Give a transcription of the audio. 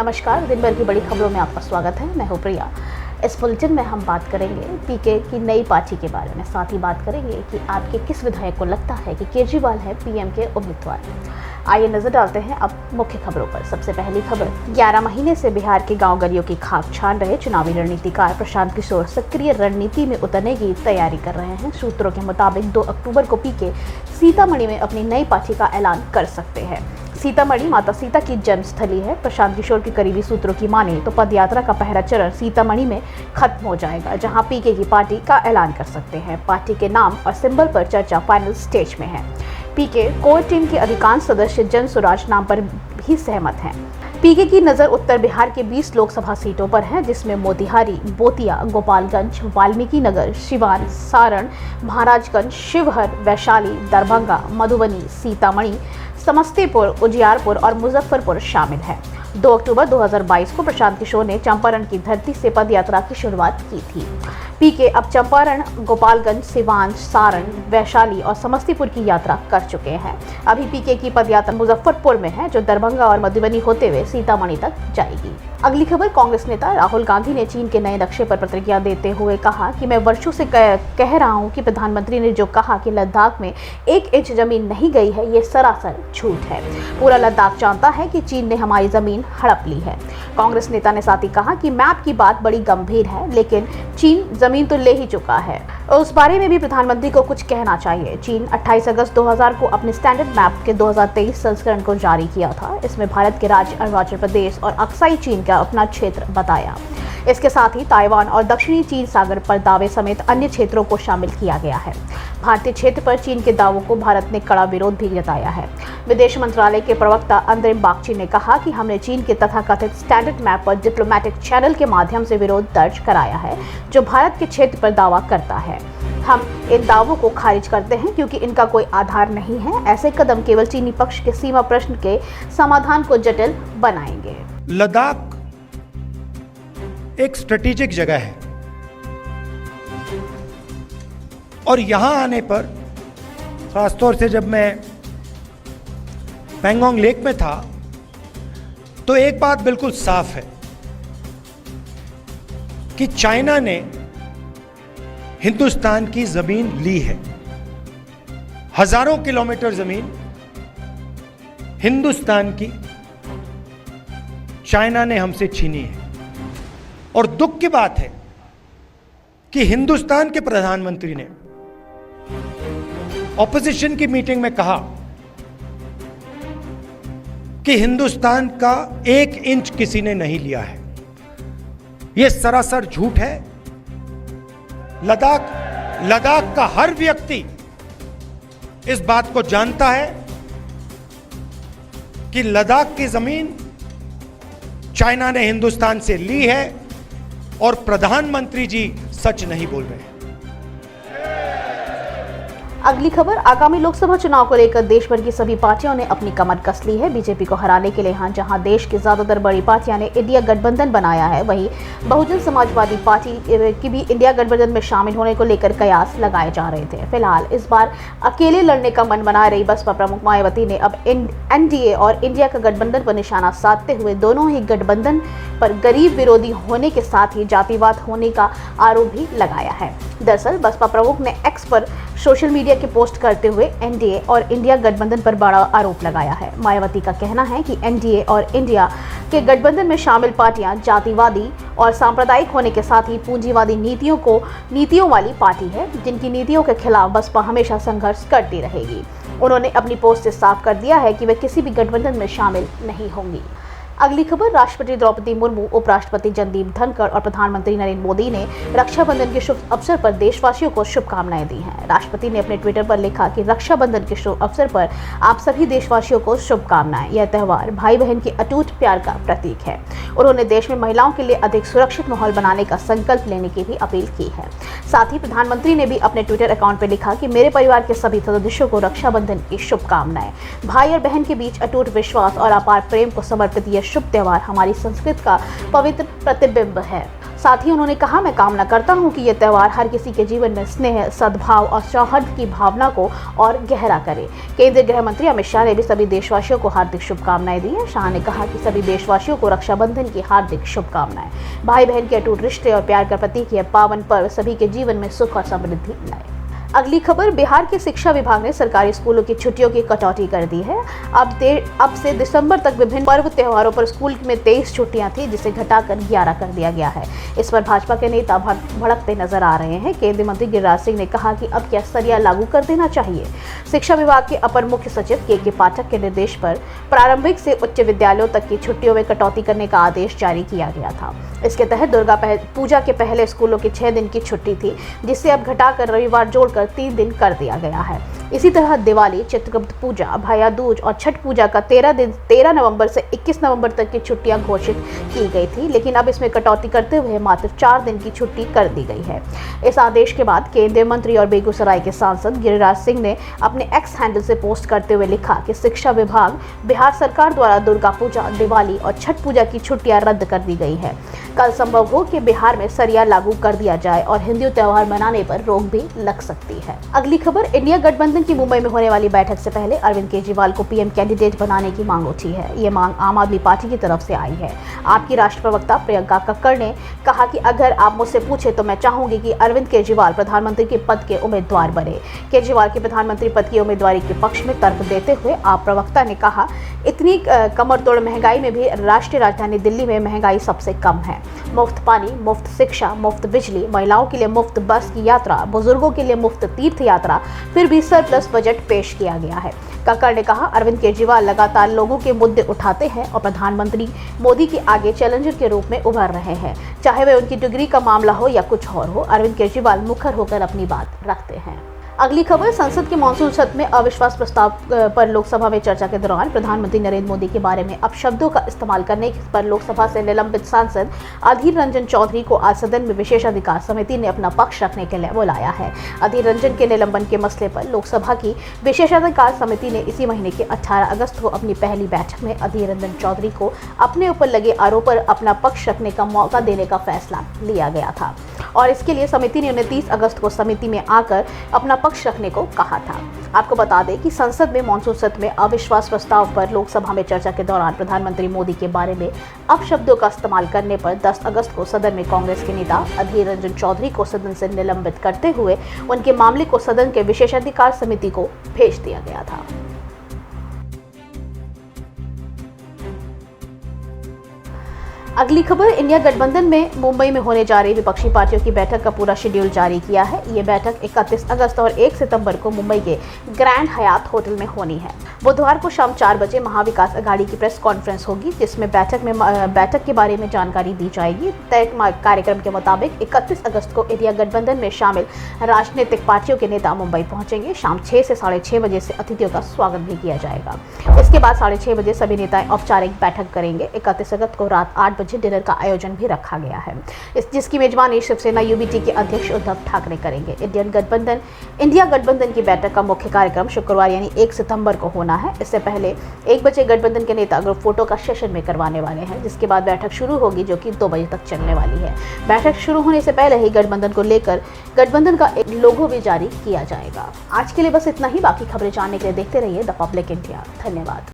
नमस्कार, दिन भर की बड़ी खबरों में आपका स्वागत है। मैं हूं प्रिया। इस बुलेटिन में हम बात करेंगे पीके की नई पार्टी के बारे में। साथ ही बात करेंगे कि आपके किस विधायक को लगता है कि केजरीवाल है पीएम के उम्मीदवार। आइए नजर डालते हैं अब मुख्य खबरों पर। सबसे पहली खबर, 11 महीने से बिहार के गांव गलियों की खाक छान रहे चुनावी रणनीतिकार प्रशांत किशोर सक्रिय रणनीति में उतरने की तैयारी कर रहे हैं। सूत्रों के मुताबिक 2 अक्टूबर को पीके सीतामढ़ी में अपनी नई पार्टी का ऐलान कर सकते हैं। सीतामढ़ी माता सीता की जन्मस्थली है। प्रशांत किशोर के करीबी सूत्रों की माने तो पदयात्रा का पहला चरण सीतामढ़ी में खत्म हो जाएगा, जहां पीके की पार्टी का ऐलान कर सकते हैं। पार्टी के नाम और सिंबल पर चर्चा फाइनल स्टेज में है। पीके कोर टीम के अधिकांश सदस्य जन स्वराज नाम पर भी सहमत हैं। पीके की नज़र उत्तर बिहार के 20 लोकसभा सीटों पर है, जिसमें मोतिहारी, बोतिया, गोपालगंज, वाल्मीकि नगर, सिवान, सारण, महाराजगंज, शिवहर, वैशाली, दरभंगा, मधुबनी, सीतामढ़ी, समस्तीपुर, उजियारपुर और मुजफ्फरपुर शामिल है। 2 अक्टूबर 2022 को प्रशांत किशोर ने चंपारण की धरती से पदयात्रा की शुरुआत की थी। पीके अब चंपारण, गोपालगंज, सिवान, सारण, वैशाली और समस्तीपुर की यात्रा कर चुके हैं। अभी पीके की पदयात्रा मुजफ्फरपुर में है, जो दरभंगा और मधुबनी होते हुए सीतामढ़ी तक जाएगी। अगली खबर, कांग्रेस नेता राहुल गांधी ने चीन के नए नक्शे पर प्रतिक्रिया देते हुए कहा कि मैं वर्षों से कह रहा हूं कि प्रधानमंत्री ने जो कहा कि लद्दाख में 1 इंच जमीन नहीं गई है, ये सरासर झूठ है। पूरा लद्दाख जानता है कि चीन ने हमारी जमीन हड़प ली है। कांग्रेस नेता ने साथ ही कहा कि मैप की बात बड़ी गंभीर है, लेकिन चीन जमीन तो ले ही चुका है। उस बारे में भी प्रधानमंत्री को कुछ कहना चाहिए। चीन 28 अगस्त 2000 को अपने स्टैंडर्ड मैप के 2023 संस्करण को जारी किया था। इसमें भारत के राज्य अरुणाचल प्रदेश और अक्साई चीन का अपना क्षेत्र बताया। इसके साथ ही ताइवान और दक्षिणी चीन सागर पर दावे समेत अन्य क्षेत्रों को शामिल किया गया है। भारतीय क्षेत्र पर चीन के दावों को भारत ने कड़ा विरोध भी जताया है। विदेश मंत्रालय के प्रवक्ता अंतरिम बागची ने कहा कि हमने चीन के तथाकथित स्टैंडर्ड मैप पर डिप्लोमेटिक चैनल के माध्यम से विरोध दर्ज कराया है, जो भारत के क्षेत्र पर दावा करता है। हम इन दावों को खारिज करते हैं क्योंकि इनका कोई आधार नहीं है। ऐसे कदम केवल चीनी पक्ष के सीमा प्रश्न के समाधान को जटिल बनाएंगे। लद्दाख एक स्ट्रेटेजिक जगह है और यहां आने पर, खासतौर से जब मैं पैंगोंग लेक में था, तो एक बात बिल्कुल साफ है कि चाइना ने हिंदुस्तान की जमीन ली है। हजारों किलोमीटर जमीन हिंदुस्तान की चाइना ने हमसे छीनी है। और दुख की बात है कि हिंदुस्तान के प्रधानमंत्री ने ऑपोजिशन की मीटिंग में कहा कि हिंदुस्तान का 1 इंच किसी ने नहीं लिया है। यह सरासर झूठ है। लद्दाख का हर व्यक्ति इस बात को जानता है कि लद्दाख की जमीन चाइना ने हिंदुस्तान से ली है और प्रधानमंत्री जी सच नहीं बोल रहे हैं। अगली खबर, आगामी लोकसभा चुनाव को लेकर देश भर की सभी पार्टियों ने अपनी कमर कस ली है। बीजेपी को हराने के लिए जहां देश की ज्यादातर बड़ी पार्टियां ने इंडिया गठबंधन बनाया है, वहीं बहुजन समाजवादी पार्टी की भी इंडिया गठबंधन में शामिल होने को लेकर कयास लगाए जा रहे थे। फिलहाल इस बार अकेले लड़ने का मन बना रही बसपा प्रमुख मायावती ने अब एनडीए और इंडिया का गठबंधन पर निशाना साधते हुए दोनों ही गठबंधन पर गरीब विरोधी होने के साथ ही जातिवाद होने का आरोप भी लगाया है। दरअसल बसपा प्रमुख ने एक्स पर सोशल मीडिया की पोस्ट करते हुए एनडीए और इंडिया गठबंधन पर बड़ा आरोप लगाया है। मायावती का कहना है कि एनडीए और इंडिया के गठबंधन में शामिल पार्टियां जातिवादी और सांप्रदायिक होने के साथ ही पूंजीवादी नीतियों वाली पार्टी है, जिनकी नीतियों के खिलाफ बसपा हमेशा संघर्ष करती रहेगी। उन्होंने अपनी पोस्ट से साफ कर दिया है कि वे किसी भी गठबंधन में शामिल नहीं होंगी। अगली खबर, राष्ट्रपति द्रौपदी मुर्मू, उपराष्ट्रपति जगदीप धनखड़ और प्रधानमंत्री नरेंद्र मोदी ने रक्षाबंधन के शुभ अवसर पर देशवासियों को शुभकामनाएं दी हैं। राष्ट्रपति ने अपने ट्विटर पर लिखा कि रक्षाबंधन के शुभ अवसर पर आप सभी देशवासियों को शुभकामनाएं। यह त्यौहार भाई बहन के अटूट प्यार का प्रतीक है। उन्होंने देश में महिलाओं के लिए अधिक सुरक्षित माहौल बनाने का संकल्प लेने की भी अपील की है। साथ ही प्रधानमंत्री ने भी अपने ट्विटर अकाउंट पर लिखा कि मेरे परिवार के सभी सदस्यों को रक्षाबंधन की शुभकामनाएं। भाई और बहन के बीच अटूट विश्वास और अपार प्रेम को समर्पित शुभ त्यौहार हमारी संस्कृति का पवित्र प्रतिबिंब है। साथ ही उन्होंने कहा, मैं कामना करता हूं कि यह त्यौहार हर किसी के जीवन में स्नेह, सद्भाव और सौहार्द की भावना को और गहरा करे। केंद्रीय गृह मंत्री अमित शाह ने भी सभी देशवासियों को हार्दिक शुभकामनाएं दी है। शाह ने कहा कि सभी देशवासियों को रक्षाबंधन की हार्दिक शुभकामनाएं। भाई बहन के अटूट रिश्ते और प्यार का प्रतीक यह पावन पर्व सभी के जीवन में सुख और समृद्धि लाए। अगली खबर, बिहार के शिक्षा विभाग ने सरकारी स्कूलों की छुट्टियों की कटौती कर दी है। अब से दिसंबर तक विभिन्न पर्व त्योहारों पर स्कूल में 23 छुट्टियां थी, जिसे घटाकर 11 कर दिया गया है। इस पर भाजपा के नेता भड़कते नजर आ रहे हैं। केंद्रीय मंत्री गिरिराज सिंह ने कहा कि अब क्या सरिया लागू कर देना चाहिए। शिक्षा विभाग के अपर मुख्य सचिव के पाठक के निर्देश पर प्रारंभिक से उच्च विद्यालयों तक की छुट्टियों में कटौती करने का आदेश जारी किया गया था। इसके तहत दुर्गा पूजा के पहले स्कूलों की 6 दिन की छुट्टी थी, जिसे अब घटाकर रविवार जोड़कर 3 दिन कर दिया गया है। इसी तरह दिवाली, चित्रगुप्त पूजा, भैया दूज और छठ पूजा का 13 नवंबर से 21 नवंबर तक की छुट्टियां घोषित की गई थी, लेकिन अब इसमें कटौती करते हुए मात्र 4 दिन की छुट्टी कर दी गई है। इस आदेश के बाद केंद्रीय मंत्री और बेगूसराय के सांसद गिरिराज सिंह ने अपने एक्स हैंडल से पोस्ट करते हुए लिखा कि शिक्षा विभाग बिहार सरकार द्वारा दुर्गा पूजा, दिवाली और छठ पूजा की छुट्टियां रद्द कर दी गई है। कल संभव हो कि बिहार में सरिया लागू कर दिया जाए और हिंदू त्योहार मनाने पर रोक भी लग सकती है। अगली खबर, इंडिया गठबंधन की मुंबई में होने वाली बैठक से पहले अरविंद केजरीवाल को पीएम कैंडिडेट बनाने की मांग उठी है। ये मांग आम आदमी पार्टी की तरफ से आई है। आपकी राष्ट्रीय प्रवक्ता प्रियंका कक्कड़ ने कहा कि अगर आप मुझसे पूछे तो मैं चाहूंगी कि अरविंद केजरीवाल प्रधानमंत्री के पद के उम्मीदवार बने। केजरीवाल की प्रधानमंत्री पद की उम्मीदवारी के पक्ष में तर्क देते हुए आप प्रवक्ता ने कहा, इतनी कमरतोड़ महंगाई में भी राष्ट्रीय राजधानी दिल्ली में महंगाई सबसे कम है। मुफ्त पानी, मुफ्त शिक्षा, मुफ्त बिजली, महिलाओं के लिए मुफ्त बस की यात्रा, बुजुर्गों के लिए मुफ्त तीर्थ यात्रा, फिर भी सरप्लस बजट पेश किया गया है। कक्कड़ ने कहा, अरविंद केजरीवाल लगातार लोगों के मुद्दे उठाते हैं और प्रधानमंत्री मोदी के आगे चैलेंजर के रूप में उभर रहे हैं। चाहे वह उनकी डिग्री का मामला हो या कुछ और हो, अरविंद केजरीवाल मुखर होकर अपनी बात रखते हैं। अगली खबर, संसद के मॉनसून सत्र में अविश्वास प्रस्ताव पर लोकसभा में चर्चा के दौरान प्रधानमंत्री नरेंद्र मोदी के बारे में अपशब्दों का इस्तेमाल करने पर लोकसभा से निलंबित सांसद अधीर रंजन चौधरी को आज सदन में विशेषाधिकार समिति ने अपना पक्ष रखने के लिए बुलाया है। अधीर रंजन के निलंबन के मसले पर लोकसभा की विशेषाधिकार समिति ने इसी महीने के 18 अगस्त को अपनी पहली बैठक में अधीर रंजन चौधरी को अपने ऊपर लगे आरोप पर अपना पक्ष रखने का मौका देने का फैसला लिया गया था और इसके लिए समिति ने 29 अगस्त को समिति में आकर अपना पक्ष रखने को कहा था। आपको बता दें कि संसद में मॉनसून सत्र में अविश्वास प्रस्ताव पर लोकसभा में चर्चा के दौरान प्रधानमंत्री मोदी के बारे में अपशब्दों का इस्तेमाल करने पर 10 अगस्त को सदन में कांग्रेस के नेता अधीर रंजन चौधरी को सदन से निलंबित करते हुए उनके मामले को सदन के विशेषाधिकार समिति को भेज दिया गया था। अगली खबर, इंडिया गठबंधन में मुंबई में होने जा रही विपक्षी पार्टियों की बैठक का पूरा शेड्यूल जारी किया है। ये बैठक 31 अगस्त और 1 सितंबर को मुंबई के ग्रैंड हयात होटल में होनी है। बुधवार को शाम 4 बजे महाविकास अघाड़ी की प्रेस कॉन्फ्रेंस होगी, जिसमें बैठक के बारे में जानकारी दी जाएगी। तय कार्यक्रम के मुताबिक 31 अगस्त को इंडिया गठबंधन में शामिल राजनीतिक पार्टियों के नेता मुंबई पहुंचेंगे। शाम 6 से 6:30 बजे से अतिथियों का स्वागत भी किया जाएगा। इसके बाद 6:30 बजे सभी नेता औपचारिक बैठक करेंगे। 31 अगस्त को रात 8 बजे डिनर का आयोजन भी रखा गया है, जिसकी मेजबानी शिवसेना यूबीटी के अध्यक्ष उद्धव ठाकरे करेंगे। इंडिया गठबंधन की बैठक का मुख्य कार्यक्रम शुक्रवार यानी 1 सितंबर को होना है। इससे पहले 1 बजे गठबंधन के नेता ग्रुप फोटो का सेशन में करवाने वाले हैं, जिसके बाद बैठक शुरू होगी, जो कि 2 बजे तक चलने वाली है। बैठक शुरू होने से पहले ही गठबंधन को लेकर गठबंधन का एक लोगो भी जारी किया जाएगा। आज के लिए बस इतना ही। बाकी खबरें जानने के लिए देखते रहिए द पब्लिक इंडिया। धन्यवाद।